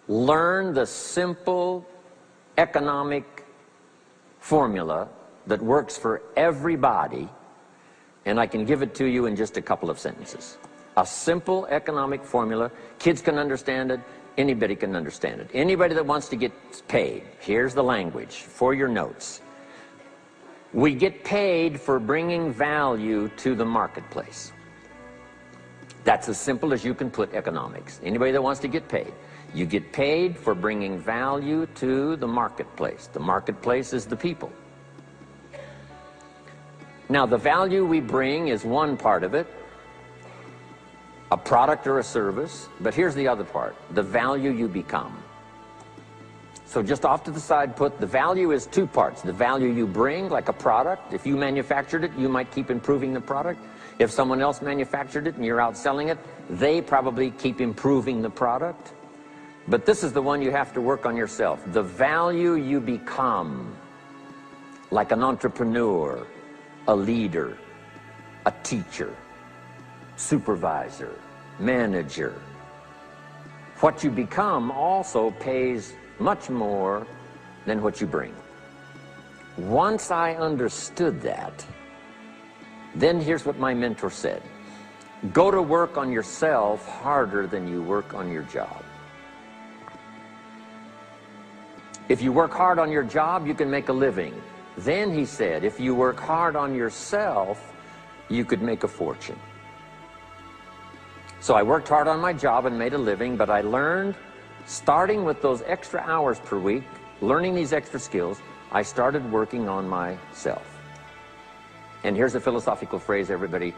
Learn the simple economic formula that works for everybody, and I can give it to you in just a couple of sentences. A simple economic formula. Kids can understand it. Anybody can understand it. Anybody that wants to get paid. Here's the language for your notes. We get paid for bringing value to the marketplace. That's as simple as you can put economics. Anybody that wants to get paid. You get paid for bringing value to the marketplace. The marketplace is the people. Now, the value we bring is one part of it, a product or a service, but here's the other part, the value you become. So just off to the side, put the value is two parts. The value you bring, like a product. If you manufactured it, you might keep improving the product. If someone else manufactured it and you're out selling it, they probably keep improving the product. But this is the one you have to work on yourself. The value you become, like an entrepreneur, a leader, a teacher, supervisor, manager. What you become also pays much more than what you bring. Once I understood that, then here's what my mentor said. Go to work on yourself harder than you work on your job. If you work hard on your job, you can make a living. Then, he said, if you work hard on yourself, you could make a fortune. So I worked hard on my job and made a living, but I learned, starting with those extra hours per week, learning these extra skills, I started working on myself. And here's a philosophical phrase everybody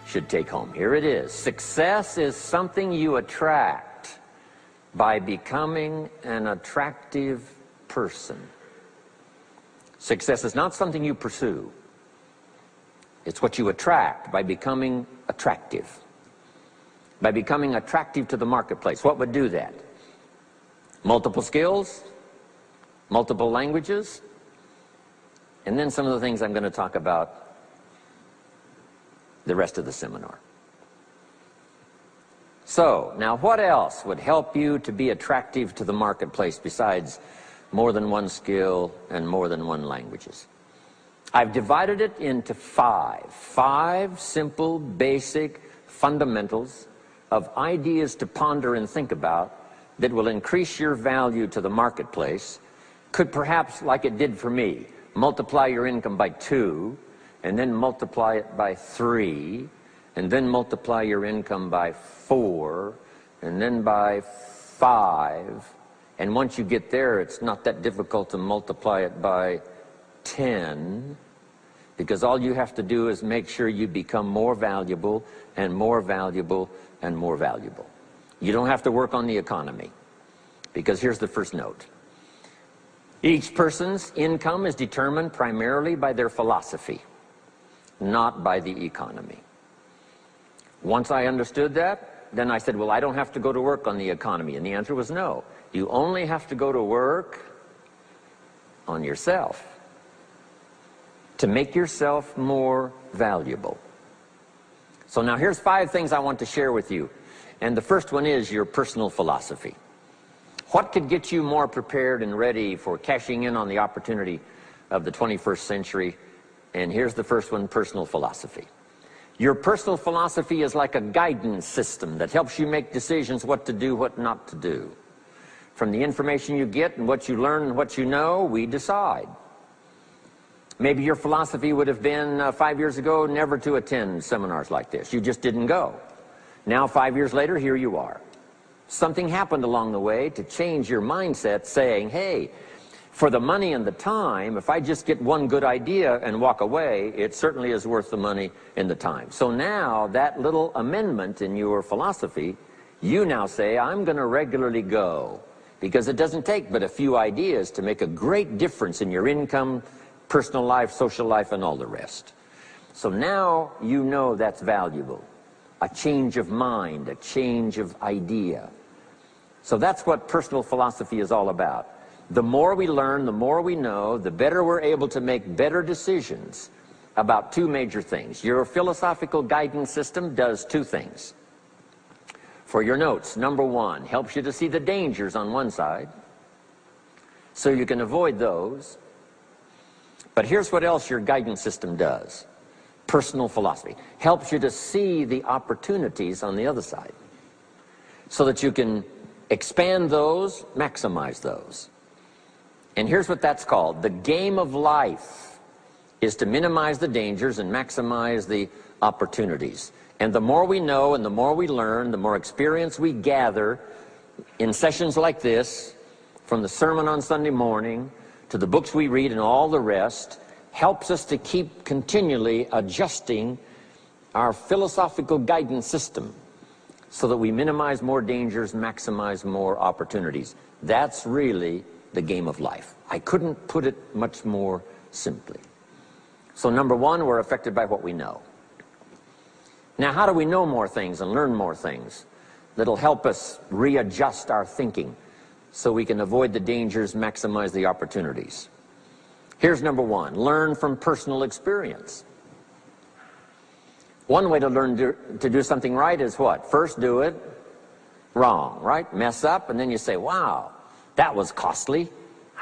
should take home. Here it is. Success is something you attract by becoming an attractive person. Success is not something you pursue. It's what you attract by becoming attractive. By becoming attractive to the marketplace. What would do that? Multiple skills, multiple languages, and then some of the things I'm going to talk about the rest of the seminar. So, now what else would help you to be attractive to the marketplace besides more than one skill and more than one languages? I've divided it into five simple, basic fundamentals of ideas to ponder and think about that will increase your value to the marketplace. Could perhaps, like it did for me, multiply your income by 2, and then multiply it by 3, and then multiply your income by 4, and then by 5. And once you get there, it's not that difficult to multiply it by 10, because all you have to do is make sure you become more valuable and more valuable and more valuable. You don't have to work on the economy, because here's the first note. Each person's income is determined primarily by their philosophy, not by the economy. Once I understood that, then I said, well, I don't have to go to work on the economy. And the answer was no. You only have to go to work on yourself to make yourself more valuable. So now here's 5 things I want to share with you. And the first one is your personal philosophy. What could get you more prepared and ready for cashing in on the opportunity of the 21st century? And here's the first one, personal philosophy. Your personal philosophy is like a guidance system that helps you make decisions what to do, what not to do. From the information you get and what you learn and what you know, we decide. Maybe your philosophy would have been 5 years ago never to attend seminars like this. You just didn't go. Now 5 years later, here you are. Something happened along the way to change your mindset, saying, hey, for the money and the time, if I just get one good idea and walk away, it certainly is worth the money and the time. So now that little amendment in your philosophy, you now say, I'm going to regularly go, because it doesn't take but a few ideas to make a great difference in your income, personal life, social life, and all the rest. So now you know that's valuable. A change of mind, a change of idea. So that's what personal philosophy is all about. The more we learn, the more we know, the better we're able to make better decisions about 2 major things. Your philosophical guidance system does 2 things. For your notes, number one, helps you to see the dangers on one side, so you can avoid those. But here's what else your guidance system does. Personal philosophy helps you to see the opportunities on the other side, so that you can expand those, maximize those. And here's what that's called. The game of life is to minimize the dangers and maximize the opportunities. And the more we know and the more we learn, the more experience we gather in sessions like this, from the sermon on Sunday morning to the books we read and all the rest, helps us to keep continually adjusting our philosophical guidance system so that we minimize more dangers, maximize more opportunities. That's really the game of life. I couldn't put it much more simply. So number one, we're affected by what we know. Now, how do we know more things and learn more things that'll help us readjust our thinking so we can avoid the dangers, maximize the opportunities? Here's number one, learn from personal experience. One way to learn to do something right is what? First do it wrong, right? Mess up, and then you say, wow, that was costly.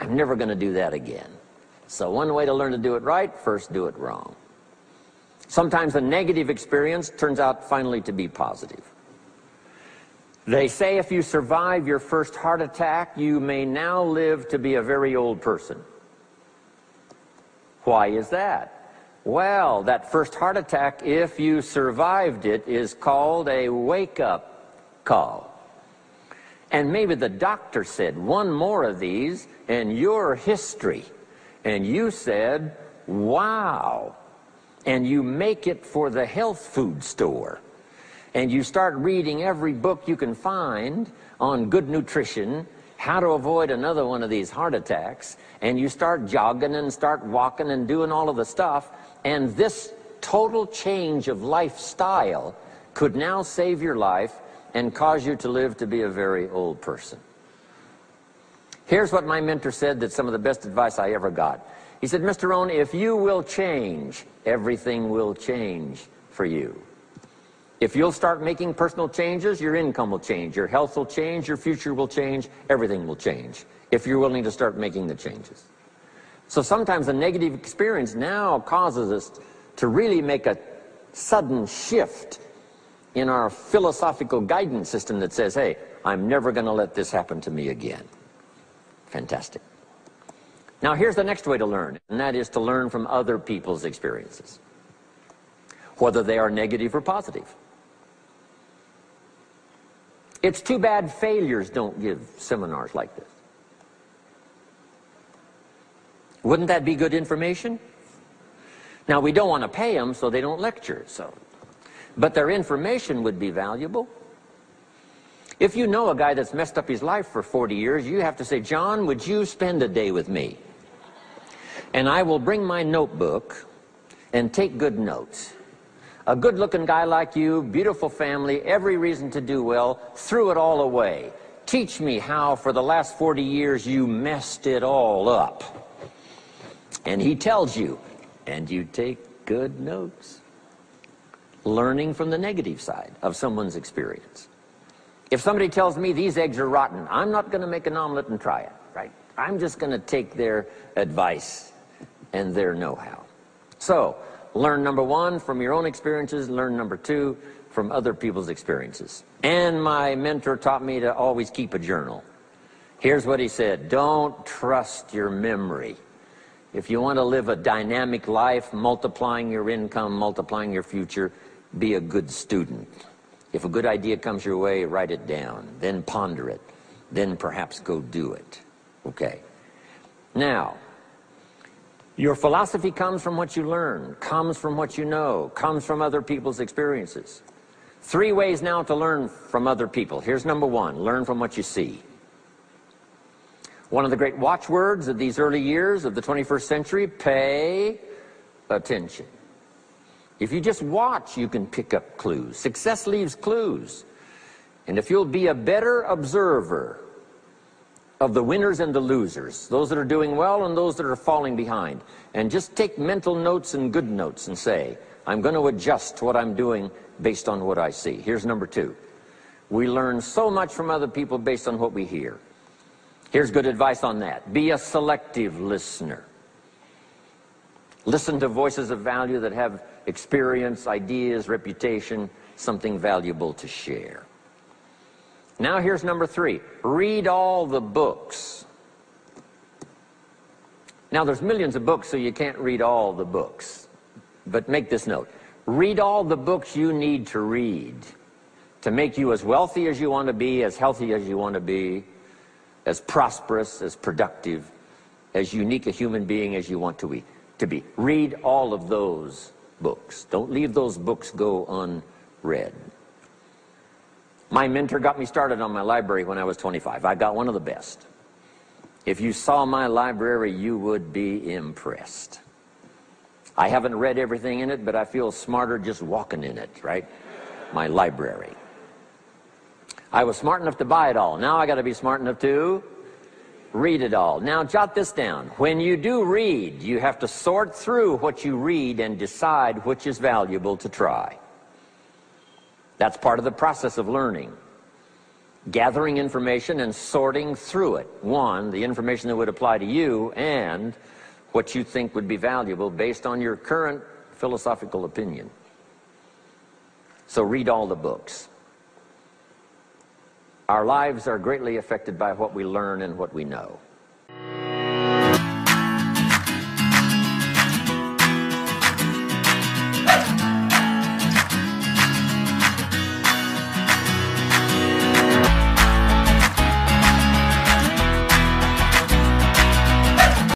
I'm never going to do that again. So one way to learn to do it right, first do it wrong. Sometimes a negative experience turns out finally to be positive. They say if you survive your first heart attack, you may now live to be a very old person. Why is that? Well, that first heart attack, if you survived it, is called a wake-up call. And maybe the doctor said, one more of these and you're history. And you said, wow. And you make it for the health food store. And you start reading every book you can find on good nutrition, how to avoid another one of these heart attacks, and you start jogging and start walking and doing all of the stuff, and this total change of lifestyle could now save your life and cause you to live to be a very old person. Here's what my mentor said, that's some of the best advice I ever got. He said, Mr. Rohn, if you will change, everything will change for you. If you'll start making personal changes, your income will change, your health will change, your future will change, everything will change, if you're willing to start making the changes. So sometimes a negative experience now causes us to really make a sudden shift in our philosophical guidance system that says, hey, I'm never going to let this happen to me again. Fantastic. Now here's the next way to learn, and that is to learn from other people's experiences, whether they are negative or positive. It's too bad failures don't give seminars like this. Wouldn't that be good information? Now, we don't want to pay them, so they don't lecture, but their information would be valuable. If you know a guy that's messed up his life for 40 years, you have to say, John, would you spend a day with me? And I will bring my notebook and take good notes. A good-looking guy like you, beautiful family, every reason to do well, threw it all away. Teach me how for the last 40 years you messed it all up. And he tells you, and you take good notes. Learning from the negative side of someone's experience. If somebody tells me these eggs are rotten, I'm not going to make an omelet and try it, right? I'm just going to take their advice and their know-how. So, learn number one from your own experiences, learn number two from other people's experiences. And my mentor taught me to always keep a journal. Here's what he said, don't trust your memory. If you want to live a dynamic life, multiplying your income, multiplying your future, be a good student. If a good idea comes your way, write it down, then ponder it, then perhaps go do it. Okay. Now, your philosophy comes from what you learn, comes from what you know, comes from other people's experiences. 3 ways now to learn from other people. Here's number one, learn from what you see. One of the great watchwords of these early years of the 21st century, pay attention. If you just watch, you can pick up clues. Success leaves clues. And if you'll be a better observer of the winners and the losers, those that are doing well and those that are falling behind, and just take mental notes and good notes and say, I'm going to adjust what I'm doing based on what I see. Here's number two. We learn so much from other people based on what we hear. Here's good advice on that. Be a selective listener. Listen to voices of value that have experience, ideas, reputation, something valuable to share. Now here's number 3. Read all the books. Now there's millions of books, so you can't read all the books. But make this note. Read all the books you need to read to make you as wealthy as you want to be, as healthy as you want to be, as prosperous, as productive, as unique a human being as you want to be. Read all of those books. Don't leave those books go unread. My mentor got me started on my library when I was 25. I got one of the best. If you saw my library, you would be impressed. I haven't read everything in it, but I feel smarter just walking in it, right? My library. I was smart enough to buy it all. Now I got to be smart enough to read it all. Now jot this down. When you do read, you have to sort through what you read and decide which is valuable to try. That's part of the process of learning. Gathering information and sorting through it. One, the information that would apply to you, and what you think would be valuable based on your current philosophical opinion. So read all the books. Our lives are greatly affected by what we learn and what we know.